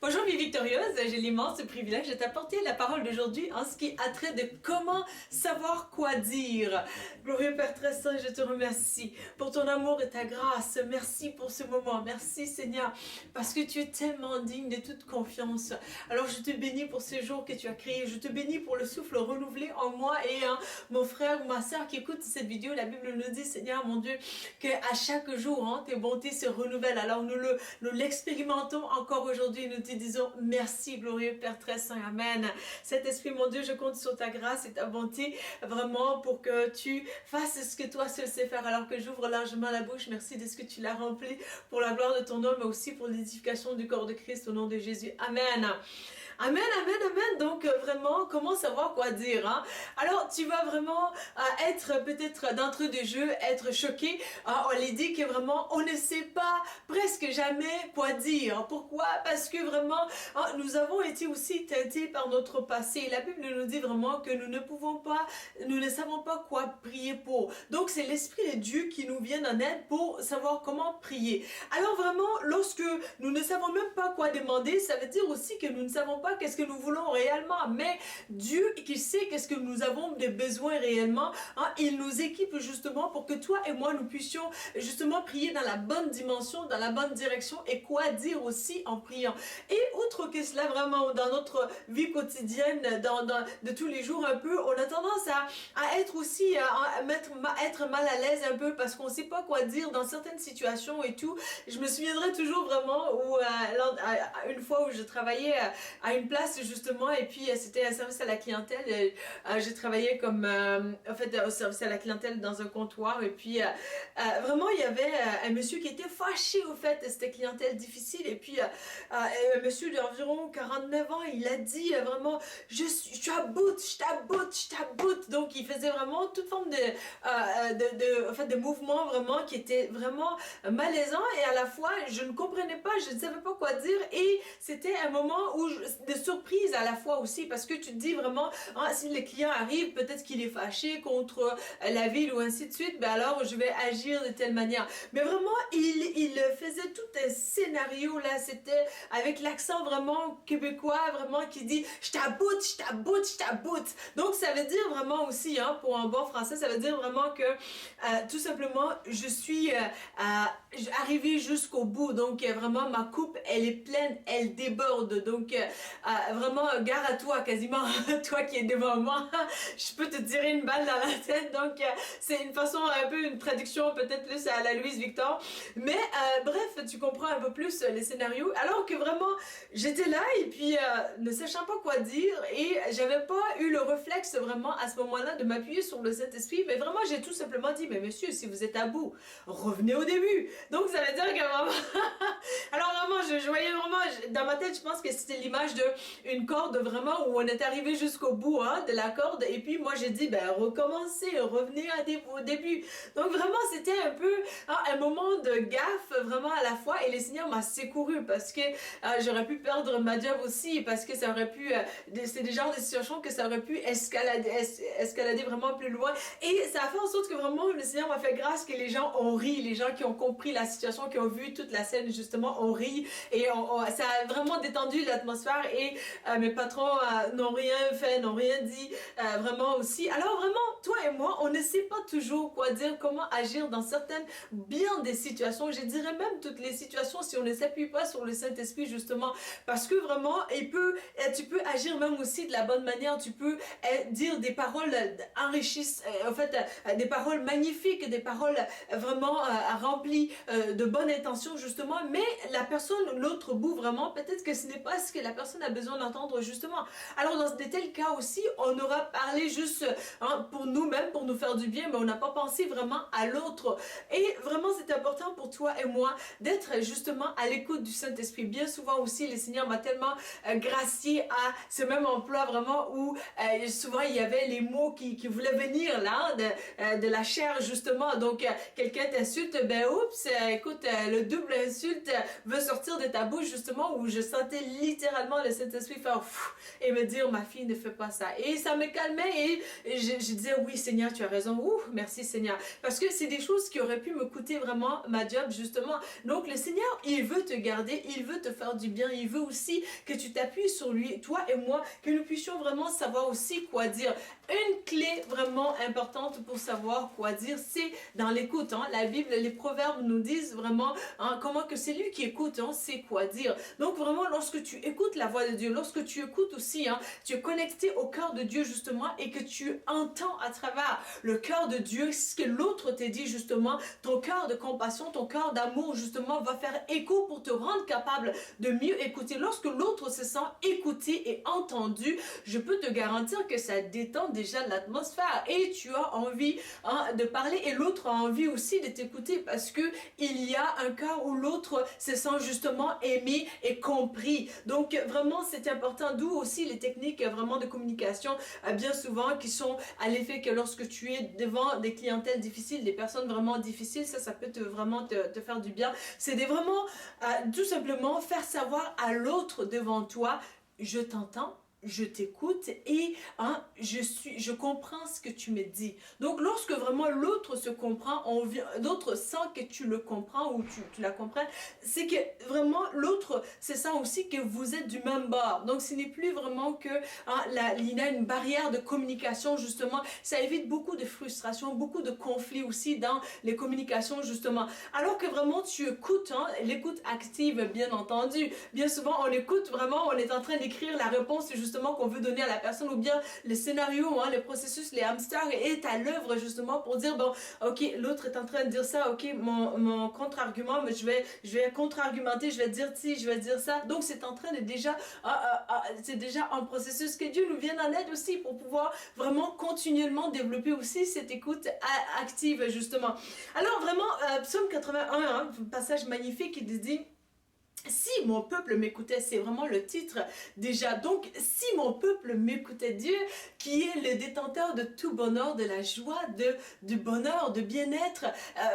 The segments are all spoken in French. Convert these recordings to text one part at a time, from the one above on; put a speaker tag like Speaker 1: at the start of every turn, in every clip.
Speaker 1: Bonjour mes victorieuses, j'ai l'immense privilège de t'apporter la parole d'aujourd'hui en ce qui a trait de comment savoir quoi dire. Glorieux Père très saint, je te remercie pour ton amour et ta grâce. Merci pour ce moment. Merci Seigneur, parce que tu es tellement digne de toute confiance. Alors je te bénis pour ce jour que tu as créé. Je te bénis pour le souffle renouvelé en moi et en mon frère ou ma soeur qui écoute cette vidéo. La Bible nous dit, Seigneur mon Dieu, qu'à chaque jour, tes bontés se renouvellent. Alors nous l'expérimentons encore aujourd'hui. Nous te disons merci, glorieux Père très saint. Amen. Saint-Esprit, mon Dieu, je compte sur ta grâce et ta bonté, vraiment, pour que tu fasses ce que toi seul sais faire. Alors que j'ouvre largement la bouche, merci de ce que tu l'as rempli pour la gloire de ton nom, mais aussi pour l'édification du corps de Christ au nom de Jésus. Amen. Amen, amen, amen. Donc vraiment, comment savoir quoi dire, hein? Alors tu vas vraiment être peut-être d'entrée de jeu, être choqué. On les dit que vraiment on ne sait pas presque jamais quoi dire. Pourquoi? Parce que vraiment nous avons été aussi teintés par notre passé. La Bible nous dit vraiment que nous ne savons pas quoi prier pour. Donc c'est l'Esprit de Dieu qui nous vient en aide pour savoir comment prier. Alors vraiment, lorsque nous ne savons même pas quoi demander, ça veut dire aussi que nous ne savons pas qu'est-ce que nous voulons réellement, mais Dieu qui sait qu'est-ce que nous avons de besoin réellement, il nous équipe justement pour que toi et moi nous puissions justement prier dans la bonne dimension, dans la bonne direction et quoi dire aussi en priant. Et outre que cela, vraiment dans notre vie quotidienne, de tous les jours un peu, on a tendance à être aussi, être mal à l'aise un peu parce qu'on ne sait pas quoi dire dans certaines situations et tout. Je me souviendrai toujours vraiment où une fois où je travaillais à une place justement et puis c'était un service à la clientèle. J'ai travaillé comme en fait au service à la clientèle dans un comptoir et puis vraiment il y avait un monsieur qui était fâché au fait de cette clientèle difficile et puis un monsieur d'environ 49 ans, il a dit vraiment je t'aboute. Donc il faisait vraiment toute forme de mouvement vraiment qui était vraiment malaisant et à la fois je ne comprenais pas, je ne savais pas quoi dire et c'était un moment où de surprise à la fois aussi parce que tu te dis vraiment si le client arrive peut-être qu'il est fâché contre la ville ou ainsi de suite, ben alors je vais agir de telle manière. Mais vraiment il faisait tout un scénario là, c'était avec l'accent vraiment québécois vraiment qui dit je t'aboute. Donc ça veut dire vraiment aussi pour un bon français, ça veut dire vraiment que tout simplement je suis arrivée jusqu'au bout. Donc vraiment ma coupe elle est pleine, elle déborde. Donc vraiment gare à toi quasiment toi qui es devant moi, je peux te tirer une balle dans la tête. Donc c'est une façon un peu une traduction peut-être plus à la Louise Victor, mais bref tu comprends un peu plus les scénarios. Alors que vraiment j'étais là et puis ne sachant pas quoi dire et j'avais pas eu le réflexe vraiment à ce moment-là de m'appuyer sur le Saint-Esprit, mais vraiment j'ai tout simplement dit mais monsieur si vous êtes à bout revenez au début. Donc ça veut dire que vraiment alors vraiment je voyais vraiment dans ma tête, je pense que c'était l'image de une corde vraiment où on est arrivé jusqu'au bout de la corde et puis moi j'ai dit ben recommencez, revenez au début. Donc vraiment c'était un peu un moment de gaffe vraiment à la fois et le Seigneur m'a secouru parce que j'aurais pu perdre ma job aussi parce que ça aurait pu c'est des genres de situations que ça aurait pu escalader vraiment plus loin et ça a fait en sorte que vraiment le Seigneur m'a fait grâce que les gens ont ri, les gens qui ont compris la situation, qui ont vu toute la scène justement ont ri et ça a vraiment détendu l'atmosphère et mes patrons n'ont rien fait, n'ont rien dit vraiment aussi. Alors vraiment toi et moi on ne sait pas toujours quoi dire, comment agir dans certaines bien des situations, je dirais même toutes les situations si on ne s'appuie pas sur le Saint-Esprit justement parce que vraiment tu peux agir même aussi de la bonne manière, tu peux dire des paroles enrichissantes, en fait des paroles magnifiques, des paroles vraiment remplies de bonnes intentions justement, mais la personne, l'autre bout vraiment, peut-être que ce n'est pas ce que la personne a besoin d'entendre justement. Alors dans de tels cas aussi, on aura parlé juste pour nous-mêmes, pour nous faire du bien, mais on n'a pas pensé vraiment à l'autre. Et vraiment c'est important pour toi et moi d'être justement à l'écoute du Saint-Esprit. Bien souvent aussi, le Seigneur m'a tellement gracié à ce même emploi vraiment où souvent il y avait les mots qui voulaient venir là, de la chair justement. Donc quelqu'un t'insulte, ben oups, écoute, le double insulte veut sortir de ta bouche justement où je sentais littéralement le Saint-Esprit faire et me dire, ma fille ne fait pas ça. Et ça me calmait et je disais, oui Seigneur, tu as raison, merci Seigneur. Parce que c'est des choses qui auraient pu me coûter vraiment ma job justement. Donc le Seigneur, il veut te garder, il veut te faire du bien, il veut aussi que tu t'appuies sur lui, toi et moi, que nous puissions vraiment savoir aussi quoi dire. Une clé vraiment importante pour savoir quoi dire, c'est dans l'écoute. La Bible, les proverbes nous disent vraiment comment que c'est lui qui écoute, c'est quoi dire. Donc vraiment, lorsque tu écoutes la voix de Dieu, lorsque tu écoutes aussi, tu es connecté au cœur de Dieu justement et que tu entends à travers le cœur de Dieu ce que l'autre t'a dit justement, ton cœur de compassion, ton cœur d'amour justement va faire écho pour te rendre capable de mieux écouter. Lorsque l'autre se sent écouté et entendu, je peux te garantir que ça détend déjà l'atmosphère et tu as envie de parler et l'autre a envie aussi de t'écouter parce que il y a un cœur où l'autre se sent justement aimé et compris. Donc vraiment c'est important, d'où aussi les techniques vraiment de communication bien souvent qui sont à l'effet que lorsque tu es devant des clientèles difficiles, des personnes vraiment difficiles, ça peut vraiment te faire du bien. C'est de vraiment tout simplement faire savoir à l'autre devant toi, je t'entends, je t'écoute et je comprends ce que tu me dis. Donc lorsque vraiment l'autre se comprend, l'autre sent que tu le comprends ou tu la comprends, c'est que vraiment l'autre se sent aussi que vous êtes du même bord. Donc ce n'est plus vraiment que il y a une barrière de communication justement. Ça évite beaucoup de frustration, beaucoup de conflits aussi dans les communications justement. Alors que vraiment tu écoutes, l'écoute active bien entendu. Bien souvent on écoute vraiment, on est en train d'écrire la réponse justement qu'on veut donner à la personne ou bien le scénario, le processus, les hamsters est à l'œuvre justement pour dire bon, ok, l'autre est en train de dire ça, ok, mon contre-argument, mais je vais contre-argumenter, je vais dire ci, je vais dire ça. Donc c'est en train de déjà, c'est déjà un processus. Que Dieu nous vienne en aide aussi pour pouvoir vraiment continuellement développer aussi cette écoute active justement. Alors vraiment, Psaume 81, un passage magnifique qui dit si mon peuple m'écoutait, c'est vraiment le titre déjà. Donc, si mon peuple m'écoutait, Dieu, qui est le détenteur de tout bonheur, de la joie, du bonheur, de bien-être,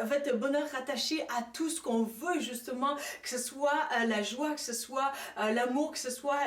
Speaker 1: en fait, bonheur rattaché à tout ce qu'on veut, justement, que ce soit la joie, que ce soit l'amour, que ce soit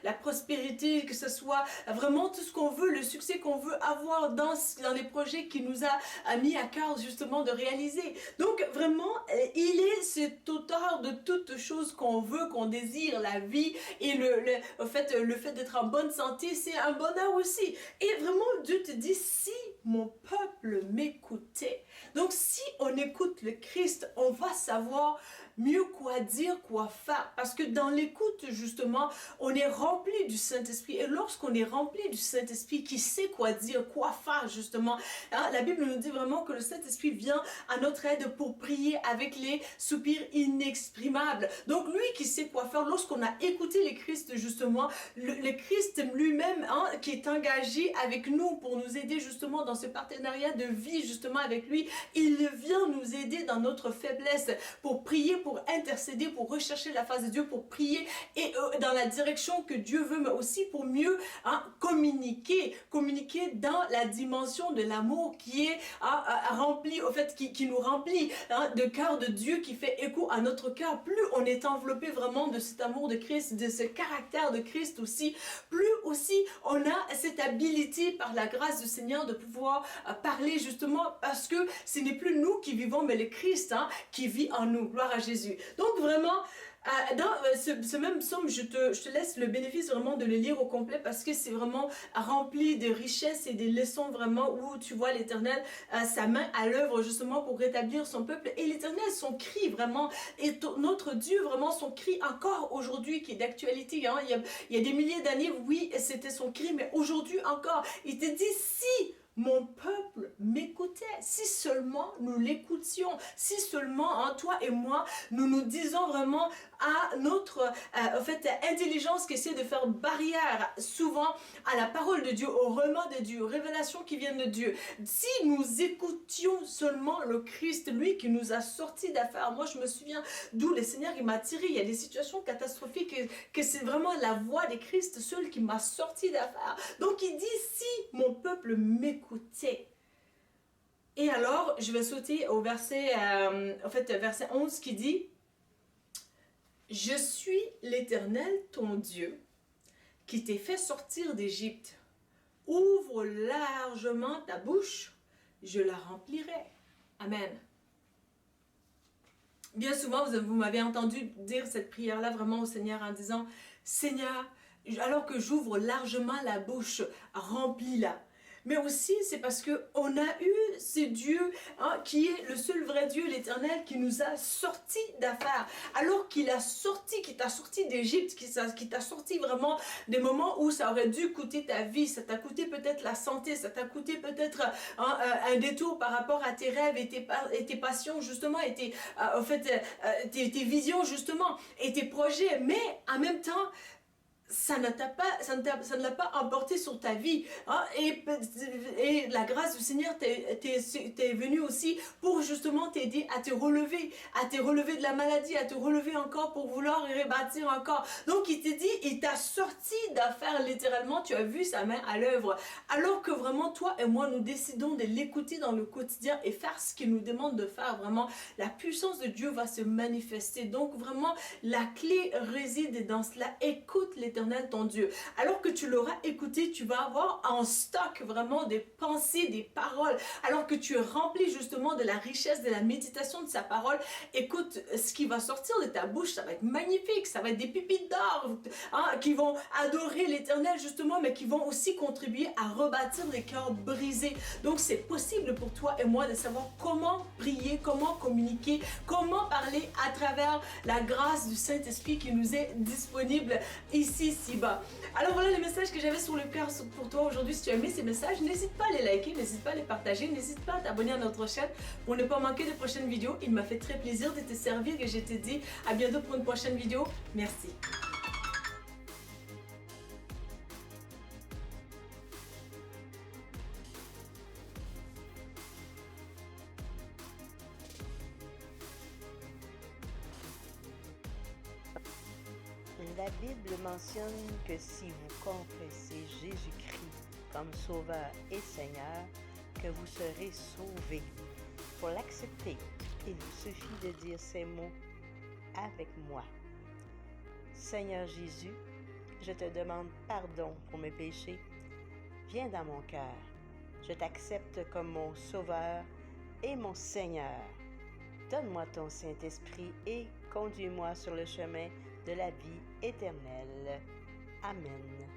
Speaker 1: la prospérité, que ce soit vraiment tout ce qu'on veut, le succès qu'on veut avoir dans les projets qu'il nous a mis à cœur, justement, de réaliser. Donc, vraiment, il est cet auteur de toutes choses qu'on veut, qu'on désire, la vie et le fait d'être en bonne santé, c'est un bonheur aussi. Et vraiment, Dieu te dit, si mon peuple m'écoutait, donc si on écoute le Christ, on va savoir mieux quoi dire, quoi faire. Parce que dans l'écoute, justement, on est rempli du Saint-Esprit. Et lorsqu'on est rempli du Saint-Esprit, qui sait quoi dire, quoi faire, justement, la Bible nous dit vraiment que le Saint-Esprit vient à notre aide pour prier avec les soupirs inexprimables. Donc, lui qui sait quoi faire, lorsqu'on a écouté le Christ, justement, le Christ lui-même, qui est engagé avec nous pour nous aider, justement, dans ce partenariat de vie, justement, avec lui, il vient nous aider dans notre faiblesse, pour prier, pour intercéder, pour rechercher la face de Dieu, pour prier et dans la direction que Dieu veut, mais aussi pour mieux communiquer dans la dimension de l'amour qui est rempli, au fait, qui nous remplit de cœur de Dieu, qui fait écho à notre cœur. Plus on est enveloppé vraiment de cet amour de Christ, de ce caractère de Christ aussi, plus aussi on a cette habilité par la grâce du Seigneur de pouvoir parler justement, parce que ce n'est plus nous qui vivons, mais le Christ qui vit en nous. Gloire à Jésus. Donc vraiment, dans ce même psaume, je te laisse le bénéfice vraiment de le lire au complet parce que c'est vraiment rempli de richesses et des leçons vraiment où tu vois l'Éternel, sa main à l'œuvre justement pour rétablir son peuple. Et l'Éternel, son cri vraiment, et notre Dieu vraiment, son cri encore aujourd'hui qui est d'actualité. Il y a des milliers d'années, oui, c'était son cri, mais aujourd'hui encore, il te dit si mon peuple m'écoutait, si seulement nous l'écoutions, si seulement toi et moi, nous nous disons vraiment à notre intelligence qui essaie de faire barrière souvent à la parole de Dieu, au remords de Dieu, aux révélations qui viennent de Dieu. Si nous écoutions seulement le Christ, lui qui nous a sortis d'affaires. Moi, je me souviens d'où le Seigneur il m'a tiré. Il y a des situations catastrophiques que c'est vraiment la voix de Christ, seul qui m'a sorti d'affaires. Donc, il dit, si mon peuple m'écoutait. Et alors, je vais sauter au verset 11 qui dit, je suis l'Éternel, ton Dieu, qui t'ai fait sortir d'Égypte. Ouvre largement ta bouche, je la remplirai. Amen. Bien souvent, vous m'avez entendu dire cette prière-là vraiment au Seigneur en disant, Seigneur, alors que j'ouvre largement la bouche, remplis-la. Mais aussi, c'est parce qu'on a eu ce Dieu qui est le seul vrai Dieu, l'Éternel, qui nous a sortis d'affaires. Alors qu'il t'a sorti d'Égypte, qui t'a sorti vraiment des moments où ça aurait dû coûter ta vie, ça t'a coûté peut-être la santé, ça t'a coûté peut-être un détour par rapport à tes rêves et tes passions, justement, et tes visions, justement, et tes projets. Mais en même temps, ça ne l'a pas emporté sur ta vie. Et la grâce du Seigneur t'est venue aussi pour justement t'aider à te relever de la maladie, à te relever encore pour vouloir rebâtir encore. Donc il t'a dit, il t'a sorti d'affaires littéralement, tu as vu sa main à l'œuvre. Alors que vraiment toi et moi, nous décidons de l'écouter dans le quotidien et faire ce qu'il nous demande de faire, vraiment, la puissance de Dieu va se manifester. Donc vraiment, la clé réside dans cela. Écoute l'Éternel ton Dieu. Alors que tu l'auras écouté, tu vas avoir en stock vraiment des pensées, des paroles. Alors que tu es rempli justement de la richesse, de la méditation de sa parole, écoute, ce qui va sortir de ta bouche, ça va être magnifique, ça va être des pépites d'or qui vont adorer l'Éternel justement, mais qui vont aussi contribuer à rebâtir des cœurs brisés. Donc c'est possible pour toi et moi de savoir comment prier, comment communiquer, comment parler à travers la grâce du Saint-Esprit qui nous est disponible ici, ci-bas. Alors voilà les messages que j'avais sur le cœur pour toi aujourd'hui. Si tu as aimé ces messages, n'hésite pas à les liker, n'hésite pas à les partager, n'hésite pas à t'abonner à notre chaîne pour ne pas manquer de prochaines vidéos. Il m'a fait très plaisir de te servir et je te dis à bientôt pour une prochaine vidéo. Merci.
Speaker 2: La Bible mentionne que si vous confessez Jésus-Christ comme Sauveur et Seigneur, que vous serez sauvés. Pour l'accepter, il vous suffit de dire ces mots avec moi. Seigneur Jésus, je te demande pardon pour mes péchés. Viens dans mon cœur. Je t'accepte comme mon Sauveur et mon Seigneur. Donne-moi ton Saint-Esprit et conduis-moi sur le chemin de la vie éternelle. Amen.